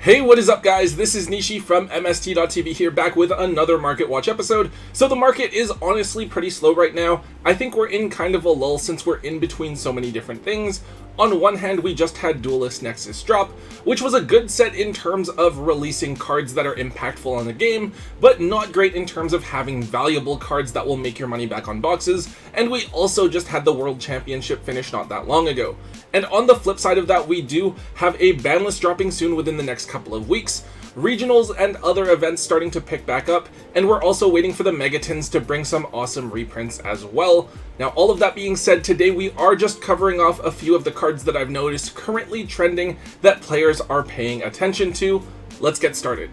Hey, what is up guys? This is Nishi from MST.TV here, back with another Market Watch episode. So the market is honestly pretty slow right now. I think we're in kind of a lull since we're in between so many different things. On one hand, we just had Duelist Nexus drop, which was a good set in terms of releasing cards that are impactful on the game, but not great in terms of having valuable cards that will make your money back on boxes. And we also just had the World Championship finish not that long ago. And on the flip side of that, we do have a ban list dropping soon within the next couple of weeks, regionals and other events starting to pick back up, and we're also waiting for the Megatins to bring some awesome reprints as well. Now, all of that being said, today we are just covering off a few of the cards that I've noticed currently trending that players are paying attention to. Let's get started.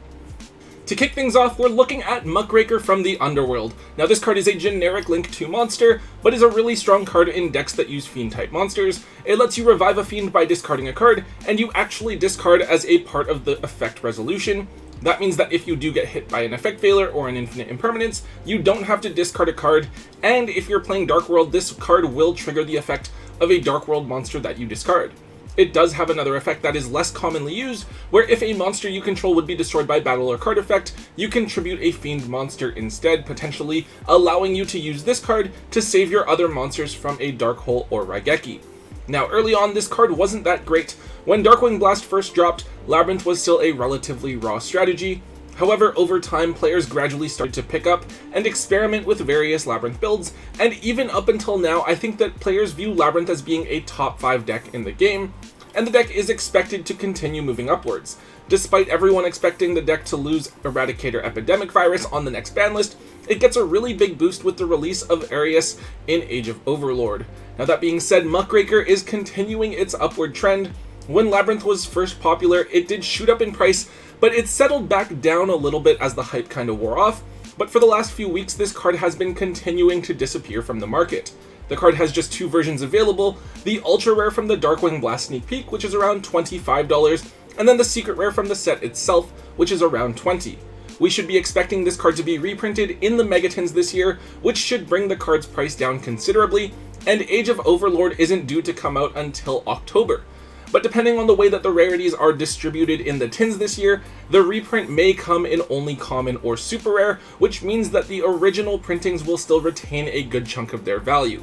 To kick things off, we're looking at Muckraker from the Underworld. Now, this card is a generic Link 2 monster, but is a really strong card in decks that use Fiend-type monsters. It lets you revive a Fiend by discarding a card, and you actually discard as a part of the effect resolution. That means that if you do get hit by an effect failure or an infinite impermanence, you don't have to discard a card, and if you're playing Dark World, this card will trigger the effect of a Dark World monster that you discard. It does have another effect that is less commonly used, where if a monster you control would be destroyed by battle or card effect, you can tribute a Fiend monster instead, potentially allowing you to use this card to save your other monsters from a Dark Hole or Raigeki. Now, early on, this card wasn't that great. When Darkwing Blast first dropped, Labyrinth was still a relatively raw strategy. However, over time, players gradually started to pick up and experiment with various Labyrinth builds, and even up until now, I think that players view Labyrinth as being a top 5 deck in the game, and the deck is expected to continue moving upwards. Despite everyone expecting the deck to lose Eradicator Epidemic Virus on the next ban list, it gets a really big boost with the release of Arius in Age of Overlord. Now, that being said, Muckraker is continuing its upward trend. When Labyrinth was first popular, it did shoot up in price, but it settled back down a little bit as the hype kind of wore off. But for the last few weeks, this card has been continuing to disappear from the market. The card has just 2 versions available, the Ultra Rare from the Darkwing Blast Sneak Peek, which is around $25, and then the Secret Rare from the set itself, which is around $20. We should be expecting this card to be reprinted in the Megatins this year, which should bring the card's price down considerably, and Age of Overlord isn't due to come out until October. But depending on the way that the rarities are distributed in the tins this year, the reprint may come in only common or super rare, which means that the original printings will still retain a good chunk of their value.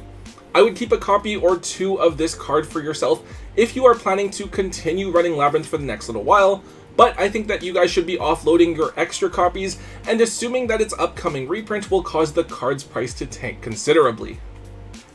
I would keep a copy or 2 of this card for yourself if you are planning to continue running Labyrinth for the next little while, but I think that you guys should be offloading your extra copies and assuming that its upcoming reprint will cause the card's price to tank considerably.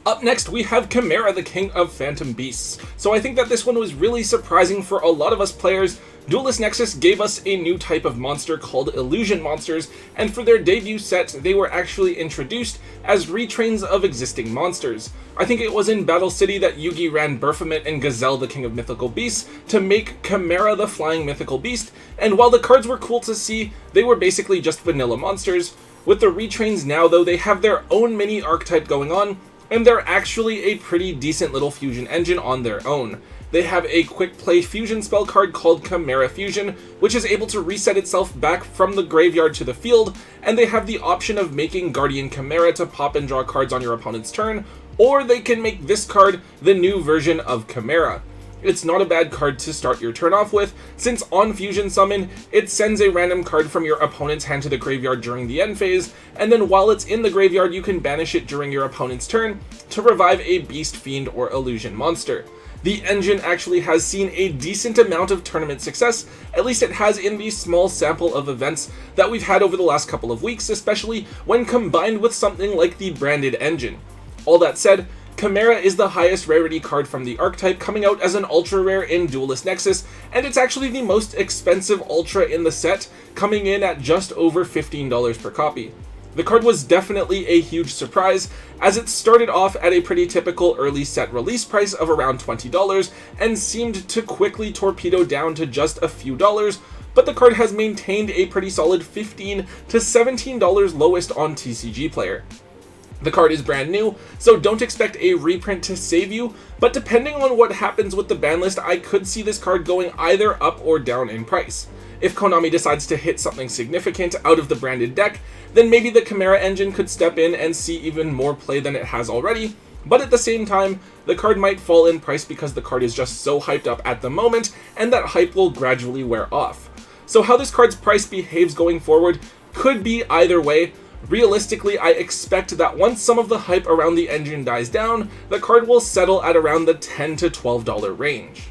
Up next, we have Chimera the King of Phantom Beasts. So I think that this one was really surprising for a lot of us players. Duelist Nexus gave us a new type of monster called Illusion Monsters, and for their debut set, they were actually introduced as retrains of existing monsters. I think it was in Battle City that Yugi ran Baphomet and Gazelle the King of Mythical Beasts to make Chimera the Flying Mythical Beast, and while the cards were cool to see, they were basically just vanilla monsters. With the retrains now, though, they have their own mini archetype going on, and they're actually a pretty decent little fusion engine on their own. They have a quick play fusion spell card called Chimera Fusion, which is able to reset itself back from the graveyard to the field, and they have the option of making Guardian Chimera to pop and draw cards on your opponent's turn, or they can make this card the new version of Chimera. It's not a bad card to start your turn off with, since on Fusion Summon, it sends a random card from your opponent's hand to the graveyard during the end phase, and then while it's in the graveyard, you can banish it during your opponent's turn to revive a Beast, Fiend, or Illusion monster. The engine actually has seen a decent amount of tournament success, at least it has in the small sample of events that we've had over the last couple of weeks, especially when combined with something like the branded engine. All that said, Chimera is the highest rarity card from the archetype, coming out as an ultra rare in Duelist Nexus, and it's actually the most expensive ultra in the set, coming in at just over $15 per copy. The card was definitely a huge surprise, as it started off at a pretty typical early set release price of around $20 and seemed to quickly torpedo down to just a few dollars, but the card has maintained a pretty solid $15 to $17 lowest on TCG Player. The card is brand new, so don't expect a reprint to save you, but depending on what happens with the ban list, I could see this card going either up or down in price. If Konami decides to hit something significant out of the branded deck, then maybe the Chimera engine could step in and see even more play than it has already, but at the same time, the card might fall in price because the card is just so hyped up at the moment, and that hype will gradually wear off. So how this card's price behaves going forward could be either way. Realistically, I expect that once some of the hype around the engine dies down, the card will settle at around the $10 to $12 range.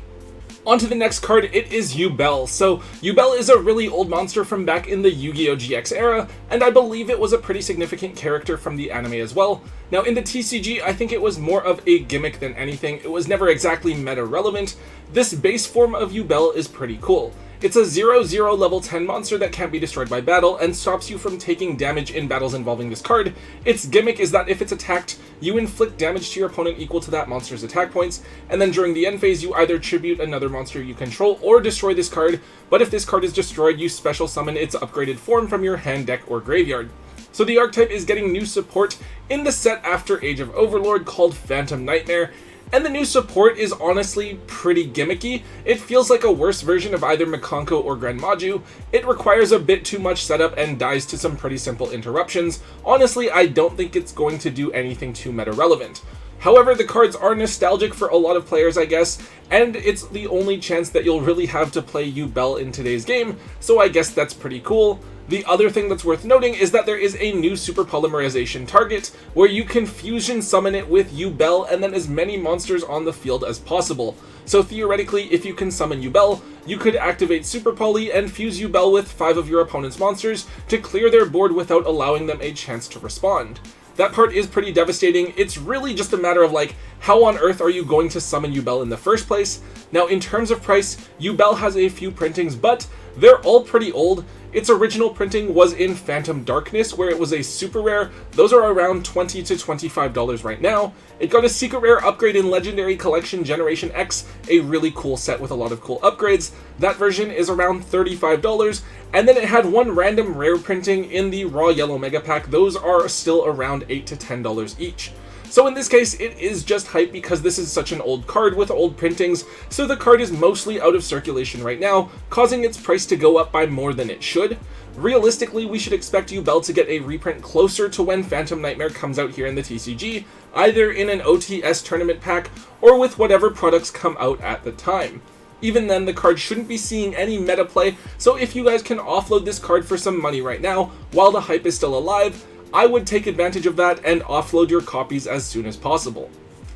On to the next card, it is Yubel. So Yubel is a really old monster from back in the Yu-Gi-Oh! GX era, and I believe it was a pretty significant character from the anime as well. Now in the TCG, I think it was more of a gimmick than anything. It was never exactly meta relevant. This base form of Yubel is pretty cool. It's a 0/0 level 10 monster that can't be destroyed by battle and stops you from taking damage in battles involving this card. Its gimmick is that if it's attacked, you inflict damage to your opponent equal to that monster's attack points, and then during the end phase you either tribute another monster you control or destroy this card, but if this card is destroyed, you special summon its upgraded form from your hand, deck, or graveyard. So the archetype is getting new support in the set after Age of Overlord called Phantom Nightmare, and the new support is honestly pretty gimmicky. It feels like a worse version of either Muckraker or Grand Maju. It requires a bit too much setup and dies to some pretty simple interruptions. Honestly, I don't think it's going to do anything too meta relevant. However, the cards are nostalgic for a lot of players, I guess, and it's the only chance that you'll really have to play Yubel in today's game, so I guess that's pretty cool. The other thing that's worth noting is that there is a new super polymerization target, where you can fusion summon it with Yubel and then as many monsters on the field as possible. So theoretically, if you can summon Yubel, you could activate Super Poly and fuse Yubel with 5 of your opponent's monsters to clear their board without allowing them a chance to respond. That part is pretty devastating. It's really just a matter of like, how on earth are you going to summon Yubel in the first place? Now in terms of price, Yubel has a few printings, but they're all pretty old. Its original printing was in Phantom Darkness, where it was a super rare. Those are around $20 to $25 right now. It got a secret rare upgrade in Legendary Collection Generation X, a really cool set with a lot of cool upgrades. That version is around $35, and then it had one random rare printing in the Raw Yellow Mega Pack. Those are still around $8 to $10 each. So in this case, it is just hype because this is such an old card with old printings, so the card is mostly out of circulation right now, causing its price to go up by more than it should. Realistically, we should expect Yubel to get a reprint closer to when Phantom Nightmare comes out here in the TCG, either in an OTS tournament pack or with whatever products come out at the time. Even then, the card shouldn't be seeing any meta play, so if you guys can offload this card for some money right now, while the hype is still alive, I would take advantage of that and offload your copies as soon as possible.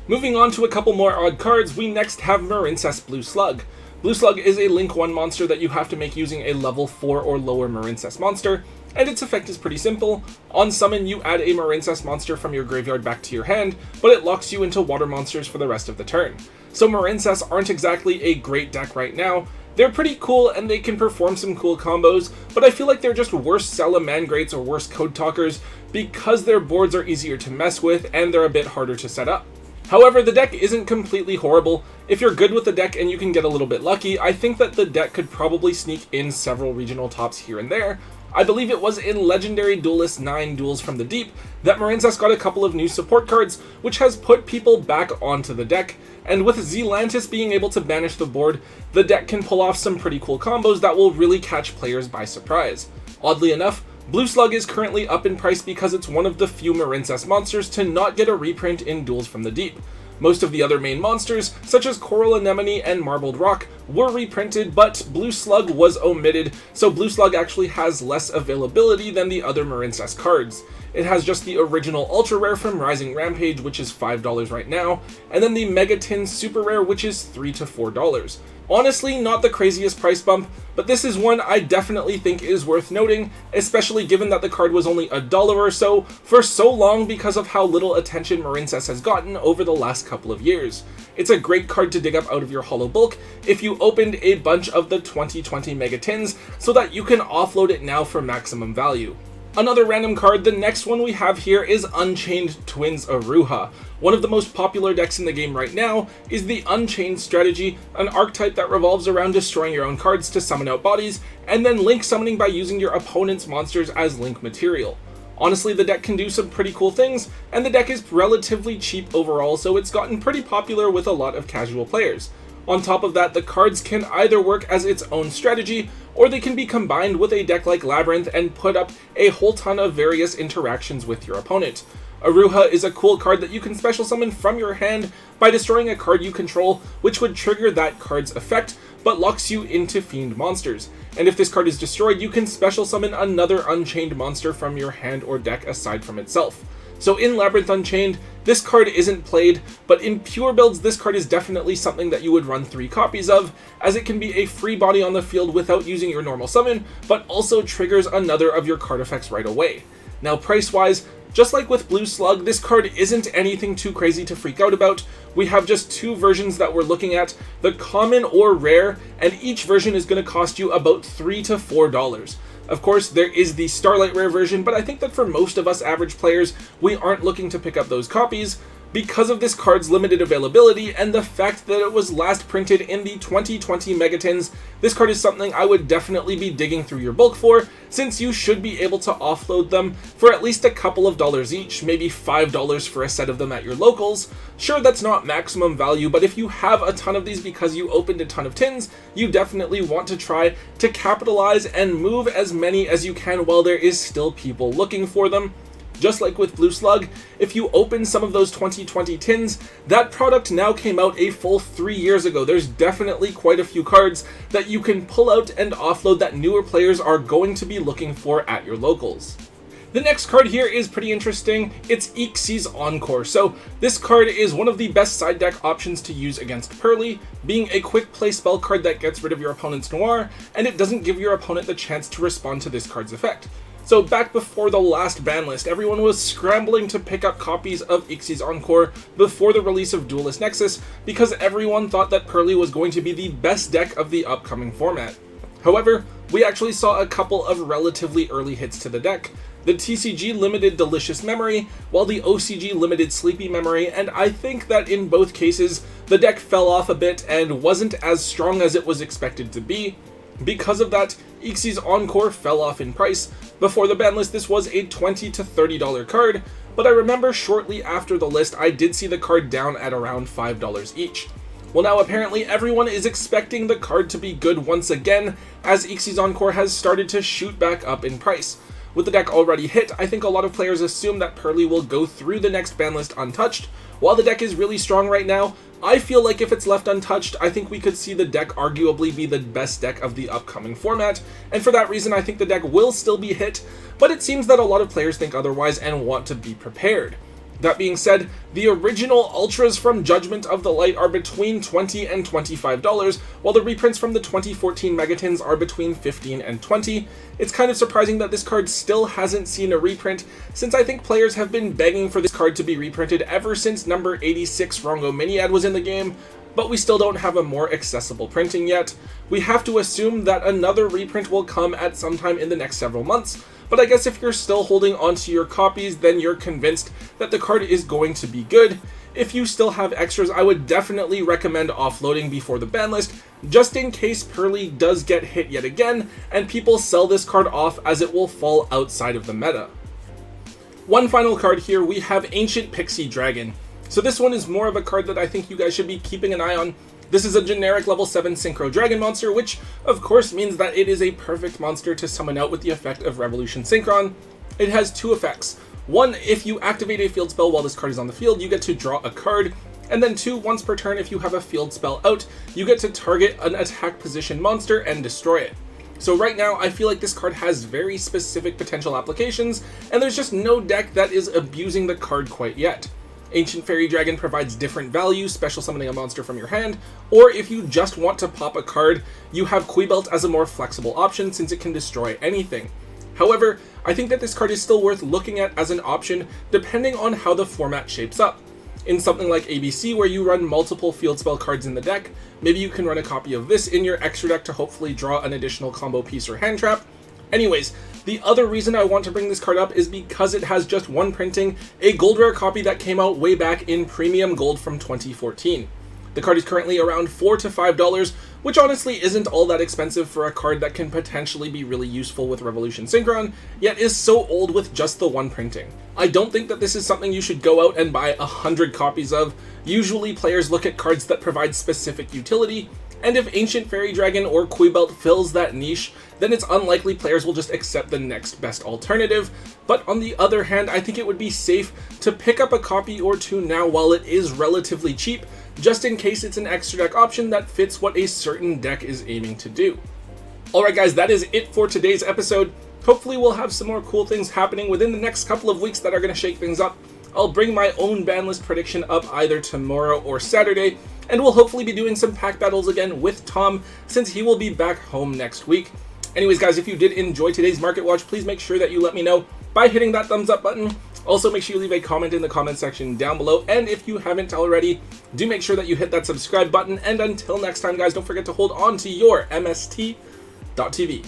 Moving on to a couple more odd cards, we next have Marincess Blue Slug. Blue Slug is a Link 1 monster that you have to make using a level 4 or lower Marincess monster, and its effect is pretty simple. On summon, you add a Marincess monster from your graveyard back to your hand, but it locks you into water monsters for the rest of the turn. So Marincess aren't exactly a great deck right now. They're pretty cool and they can perform some cool combos, but I feel like they're just worse Salaman Greats or worse Code Talkers because their boards are easier to mess with and they're a bit harder to set up. However, the deck isn't completely horrible. If you're good with the deck and you can get a little bit lucky, I think that the deck could probably sneak in several regional tops here and there. I believe it was in Legendary Duelist 9 Duels from the Deep that Marincess got a couple of new support cards, which has put people back onto the deck, and with Zealantis being able to banish the board, the deck can pull off some pretty cool combos that will really catch players by surprise. Oddly enough, Blue Slug is currently up in price because it's one of the few Marincess monsters to not get a reprint in Duels from the Deep. Most of the other main monsters, such as Coral Anemone and Marbled Rock, were reprinted, but Blue Slug was omitted, so Blue Slug actually has less availability than the other Marincess cards. It has just the original Ultra Rare from Rising Rampage, which is $5 right now, and then the Megatin Super Rare, which is $3 to $4. Honestly, not the craziest price bump, but this is one I definitely think is worth noting, especially given that the card was only $1 or so for so long because of how little attention Marincess has gotten over the last couple of years. It's a great card to dig up out of your hollow bulk if you opened a bunch of the 2020 Megatins so that you can offload it now for maximum value. Another random card, the next one we have here is Unchained Twins Aruha. One of the most popular decks in the game right now is the Unchained strategy, an archetype that revolves around destroying your own cards to summon out bodies, and then link summoning by using your opponent's monsters as link material. Honestly, the deck can do some pretty cool things, and the deck is relatively cheap overall, so it's gotten pretty popular with a lot of casual players. On top of that, the cards can either work as its own strategy, or they can be combined with a deck like Labyrinth and put up a whole ton of various interactions with your opponent. Aruha is a cool card that you can special summon from your hand by destroying a card you control, which would trigger that card's effect, but locks you into Fiend monsters. And if this card is destroyed, you can special summon another Unchained monster from your hand or deck aside from itself. So in Labyrinth Unchained, this card isn't played, but in pure builds, this card is definitely something that you would run 3 copies of, as it can be a free body on the field without using your normal summon, but also triggers another of your card effects right away. Now price-wise, just like with Blue Slug, this card isn't anything too crazy to freak out about. We have just 2 versions that we're looking at, the common or rare, and each version is going to cost you about $3 to $4. Of course, there is the Starlight Rare version, but I think that for most of us average players, we aren't looking to pick up those copies because of this card's limited availability and the fact that it was last printed in the 2020 Megatins. This card is something I would definitely be digging through your bulk for, since you should be able to offload them for at least a couple of dollars each, maybe $5 for a set of them at your locals. Sure, that's not maximum value, but if you have a ton of these because you opened a ton of tins, you definitely want to try to capitalize and move as many as you can while there is still people looking for them. Just like with Blue Slug, if you open some of those 2020 tins, that product now came out a full 3 years ago. There's definitely quite a few cards that you can pull out and offload that newer players are going to be looking for at your locals. The next card here is pretty interesting. It's Pixie's Encore. So this card is one of the best side deck options to use against Pearly, being a quick play spell card that gets rid of your opponent's Noir, and it doesn't give your opponent the chance to respond to this card's effect. So back before the last ban list, everyone was scrambling to pick up copies of Pixie's Encore before the release of Duelist Nexus because everyone thought that Pearly was going to be the best deck of the upcoming format. However, we actually saw a couple of relatively early hits to the deck. The TCG limited Delicious Memory, while the OCG limited Sleepy Memory, and I think that in both cases, the deck fell off a bit and wasn't as strong as it was expected to be. Because of that, Pixie's Encore fell off in price. Before the ban list, this was a $20 to $30 card, but I remember shortly after the list, I did see the card down at around $5 each. Well, now apparently everyone is expecting the card to be good once again, as Pixie's Encore has started to shoot back up in price. With the deck already hit, I think a lot of players assume that Pearly will go through the next ban list untouched. While the deck is really strong right now, I feel like if it's left untouched, I think we could see the deck arguably be the best deck of the upcoming format, and for that reason I think the deck will still be hit, but it seems that a lot of players think otherwise and want to be prepared. That being said, the original Ultras from Judgment of the Light are between $20 and $25, while the reprints from the 2014 Megatins are between $15 and $20. It's kind of surprising that this card still hasn't seen a reprint, since I think players have been begging for this card to be reprinted ever since number 86 Rongo Miniad was in the game, but we still don't have a more accessible printing yet. We have to assume that another reprint will come at some time in the next several months, but I guess if you're still holding onto your copies, then you're convinced that the card is going to be good. If you still have extras, I would definitely recommend offloading before the ban list, just in case Pearly does get hit yet again, and people sell this card off as it will fall outside of the meta. One final card here, we have Ancient Pixie Dragon. So this one is more of a card that I think you guys should be keeping an eye on. This is a generic level 7 Synchro Dragon monster, which of course means that it is a perfect monster to summon out with the effect of Revolution Synchron. It has 2 effects. 1, if you activate a field spell while this card is on the field, you get to draw a card. And then 2, once per turn, if you have a field spell out, you get to target an attack position monster and destroy it. So right now, I feel like this card has very specific potential applications, and there's just no deck that is abusing the card quite yet. Ancient Fairy Dragon provides different value, special summoning a monster from your hand, or if you just want to pop a card, you have Yubel as a more flexible option since it can destroy anything. However, I think that this card is still worth looking at as an option depending on how the format shapes up. In something like ABC where you run multiple field spell cards in the deck, maybe you can run a copy of this in your extra deck to hopefully draw an additional combo piece or hand trap. Anyways, the other reason I want to bring this card up is because it has just one printing, a gold rare copy that came out way back in Premium Gold from 2014. The card is currently around $4 to $5, which honestly isn't all that expensive for a card that can potentially be really useful with Revolution Synchron, yet is so old with just the one printing. I don't think that this is something you should go out and buy 100 copies of. Usually players look at cards that provide specific utility, and if Ancient Fairy Dragon or Yubel fills that niche, then it's unlikely players will just accept the next best alternative. But on the other hand, I think it would be safe to pick up a copy or two now while it is relatively cheap, just in case it's an extra deck option that fits what a certain deck is aiming to do. Alright guys, that is it for today's episode. Hopefully we'll have some more cool things happening within the next couple of weeks that are going to shake things up. I'll bring my own ban list prediction up either tomorrow or Saturday, and we'll hopefully be doing some pack battles again with Tom since he will be back home next week. Anyways guys, if you did enjoy today's Market Watch, please make sure that you let me know by hitting that thumbs up button. Also make sure you leave a comment in the comment section down below, and if you haven't already, do make sure that you hit that subscribe button, and until next time guys, don't forget to hold on to your MST.TV.